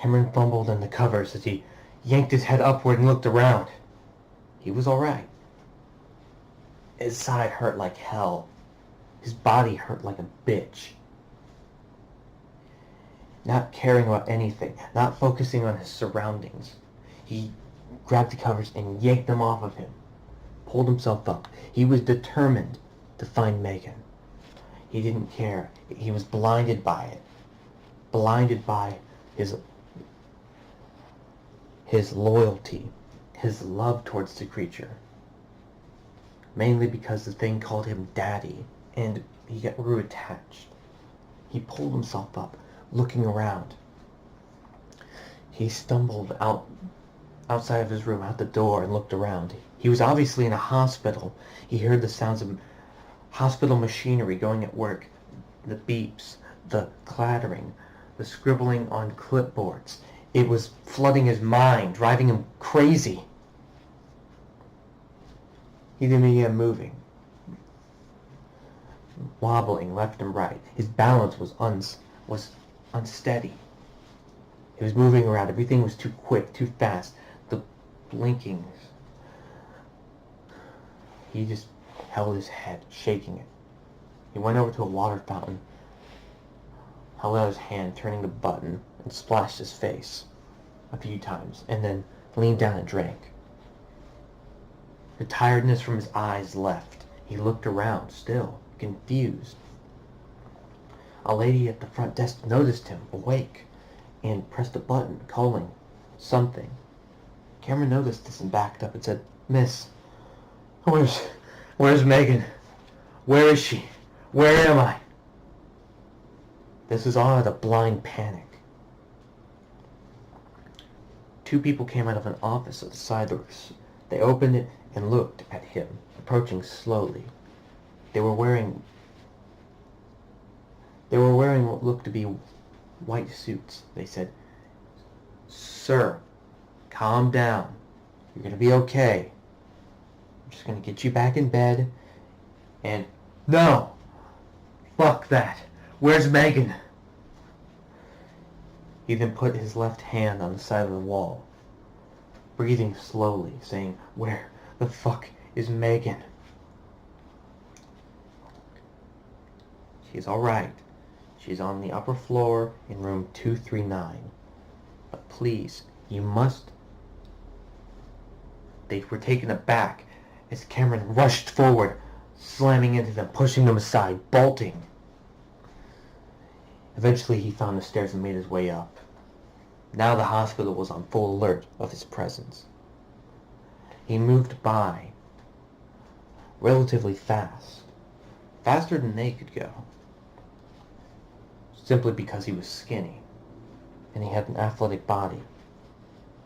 Cameron fumbled in the covers as he yanked his head upward and looked around. He was alright. His side hurt like hell. His body hurt like a bitch. Not caring about anything, not focusing on his surroundings, he grabbed the covers and yanked them off of him, pulled himself up. He was determined to find Megan. He didn't care. He was blinded by it. Blinded by his loyalty, his love towards the creature. Mainly because the thing called him Daddy, and he grew attached. He pulled himself up, looking around. He stumbled outside of his room, out the door, and looked around. He was obviously in a hospital. He heard the sounds of hospital machinery going at work, the beeps, the clattering, the scribbling on clipboards. It was flooding his mind, driving him crazy. He then began moving, wobbling left and right. His balance was unsteady. He was moving around. Everything was too quick, too fast. The blinkings. He just held his head, shaking it. He went over to a water fountain, held out his hand, turning the button, and splashed his face a few times, and then leaned down and drank. The tiredness from his eyes left. He looked around, still confused. A lady at the front desk noticed him, awake, and pressed a button, calling something. Cameron noticed this and backed up and said, "Miss, where's Megan? Where is she? Where am I?" This was all out of blind panic. Two people came out of an office at the side door. They opened it and looked at him, approaching slowly. They were wearing what looked to be white suits. They said, "Sir, calm down. You're going to be okay. I'm just going to get you back in bed." And, "No! Fuck that! Where's Megan?" He then put his left hand on the side of the wall, breathing slowly, saying, "Where the fuck is Megan?" "She's alright. She's on the upper floor in room 239. But please, you must..." They were taken aback as Cameron rushed forward, slamming into them, pushing them aside, bolting. Eventually he found the stairs and made his way up. Now the hospital was on full alert of his presence. He moved by relatively fast, faster than they could go, simply because he was skinny and he had an athletic body.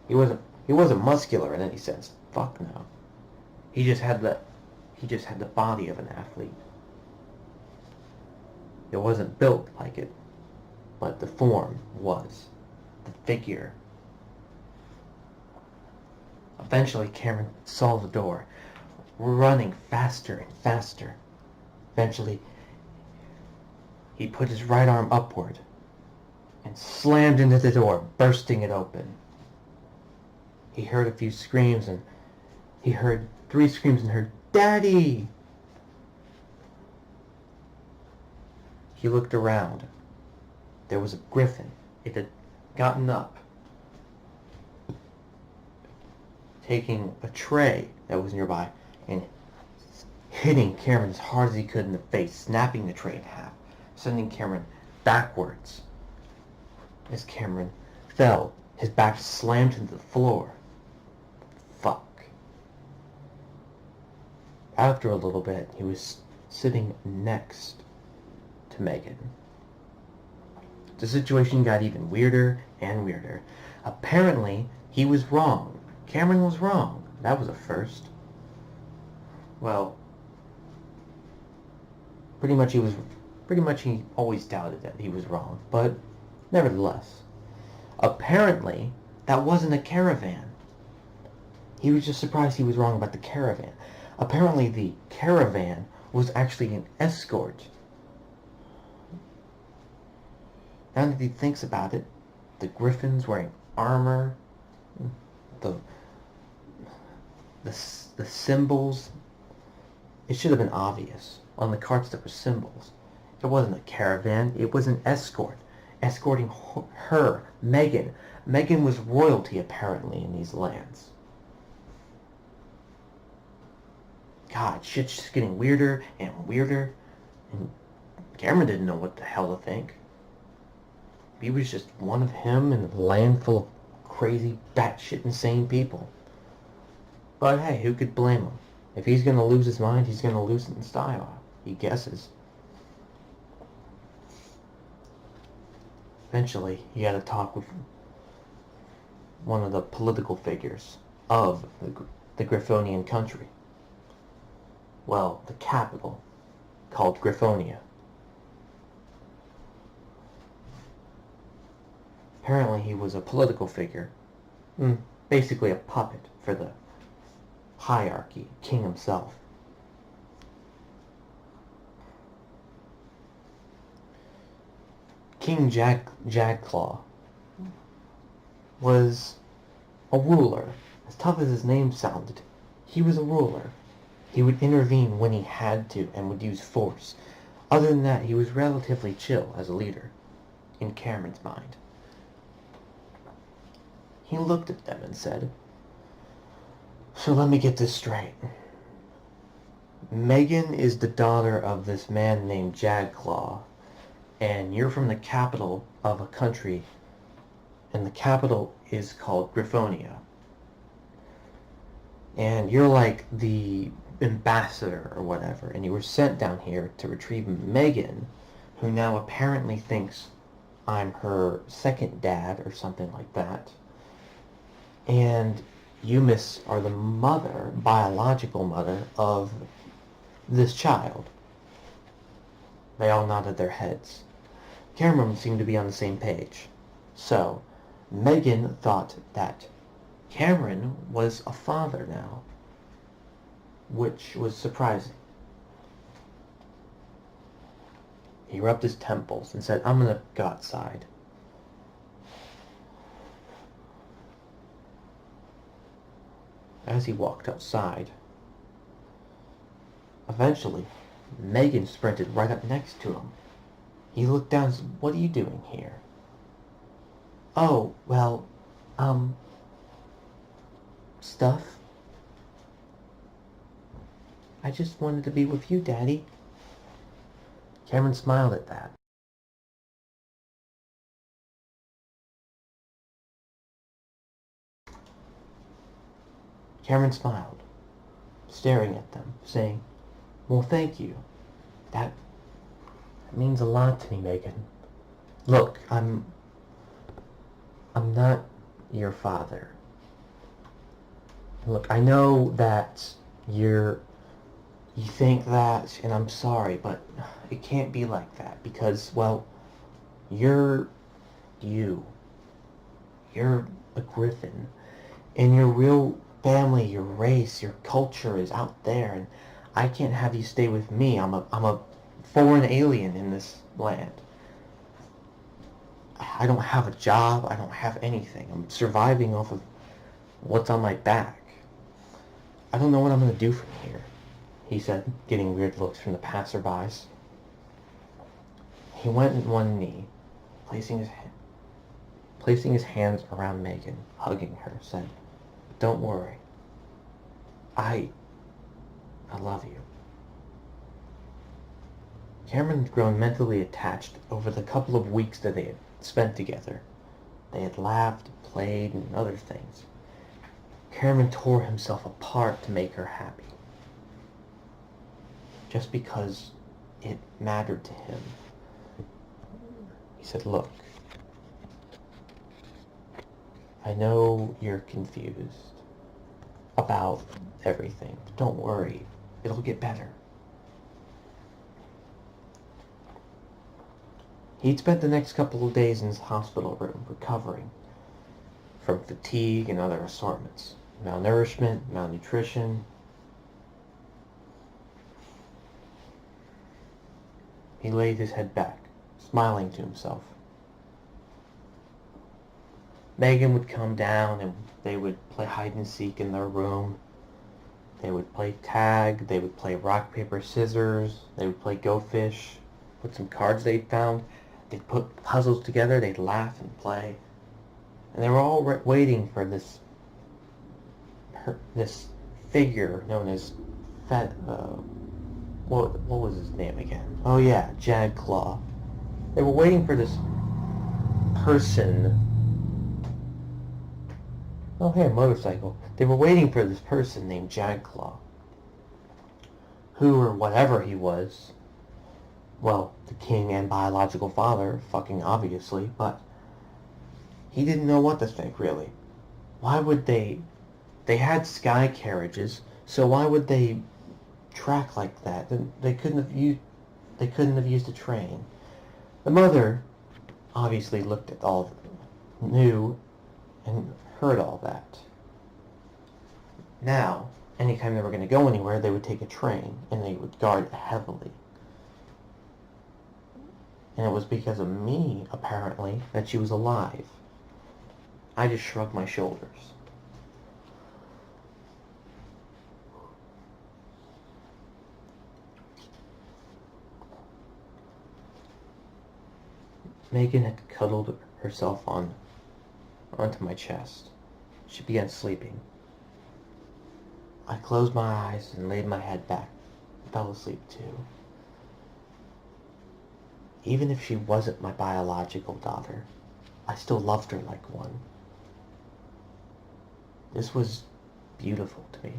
He wasn't muscular in any sense. Fuck no. He just had the body of an athlete. It wasn't built like it, but the form was. The figure. Eventually Cameron saw the door, running faster and faster. Eventually he put his right arm upward and slammed into the door, bursting it open. He heard a few screams, and he heard 3 screams and heard, "Daddy!" He looked around. There was a griffin. It had gotten up, taking a tray that was nearby and hitting Cameron as hard as he could in the face, snapping the tray in half, sending Cameron backwards. As Cameron fell, his back slammed into the floor. Fuck. After a little bit, he was sitting next to Megan. The situation got even weirder and weirder. Apparently, he was wrong. Cameron was wrong. That was a first. Well, pretty much he always doubted that he was wrong, but nevertheless. Apparently, that wasn't a caravan. He was just surprised he was wrong about the caravan. Apparently, the caravan was actually an escort. Now that he thinks about it, the griffins wearing armor, the the symbols. It should have been obvious. On the carts there were symbols. It wasn't a caravan, it was an escort. Escorting her, Megan. Megan was royalty, apparently, in these lands. God, shit's just getting weirder and weirder. And Cameron didn't know what the hell to think. He was just one of him in a land full of crazy, batshit insane people. But hey, who could blame him? If he's going to lose his mind, he's going to lose it in style, he guesses. Eventually, he had a talk with one of the political figures of the Griffonian country. Well, the capital, called Griffonia. Apparently he was a political figure, basically a puppet for the hierarchy, king himself. King Jagclaw was a ruler. As tough as his name sounded, he was a ruler. He would intervene when he had to and would use force. Other than that, he was relatively chill as a leader, in Cameron's mind. He looked at them and said, "So let me get this straight. Megan is the daughter of this man named Jagclaw, and you're from the capital of a country, and the capital is called Griffonia. And you're like the ambassador or whatever, and you were sent down here to retrieve Megan, who now apparently thinks I'm her second dad or something like that. And you, miss, are the mother, biological mother, of this child." They all nodded their heads. Cameron seemed to be on the same page. So, Megan thought that Cameron was a father now, which was surprising. He rubbed his temples and said, "I'm gonna go outside." As he walked outside, eventually, Megan sprinted right up next to him. He looked down and said, "What are you doing here?" "Oh, well, stuff. I just wanted to be with you, Daddy." Cameron smiled at that. Cameron smiled, staring at them, saying, "Well, thank you. That means a lot to me, Megan. Look, I'm not your father. Look, I know that you think that, and I'm sorry, but it can't be like that because, well, you're a griffin, and your real family, your race, your culture is out there, and I can't have you stay with me. I'm a foreign alien in this land. I don't have a job. I don't have anything. I'm surviving off of what's on my back. I don't know what I'm going to do from here," he said, getting weird looks from the passerbys. He went on one knee, placing his hands around Megan, hugging her, said, "Don't worry. I love you." Cameron had grown mentally attached over the couple of weeks that they had spent together. They had laughed, played, and other things. Cameron tore himself apart to make her happy, just because it mattered to him. He said, "Look, I know you're confused about everything. Don't worry, it'll get better." He'd spent the next couple of days in his hospital room recovering from fatigue and other assortments, malnourishment, malnutrition. He laid his head back, smiling to himself. Megan would come down and they would play hide and seek in their room. They would play tag. They would play rock, paper, scissors. They would play Go Fish with some cards they'd found. They'd put puzzles together. They'd laugh and play. And they were all waiting for this figure known as what was his name again? Oh yeah, Jag Claw. They were waiting for this person. Oh hey, a motorcycle. They were waiting for this person named Jag Claw, who or whatever he was. Well, the king and biological father, fucking obviously, but he didn't know what to think, really. Why would they had sky carriages, so why would they track like that? They couldn't have used a train. The mother obviously looked at all, knew, and heard all that. Now, anytime they were going to go anywhere, they would take a train, and they would guard heavily. And it was because of me, apparently, that she was alive. I just shrugged my shoulders. Megan had cuddled herself onto my chest. She began sleeping. I closed my eyes and laid my head back, fell asleep too. Even if she wasn't my biological daughter, I still loved her like one. This was beautiful to me.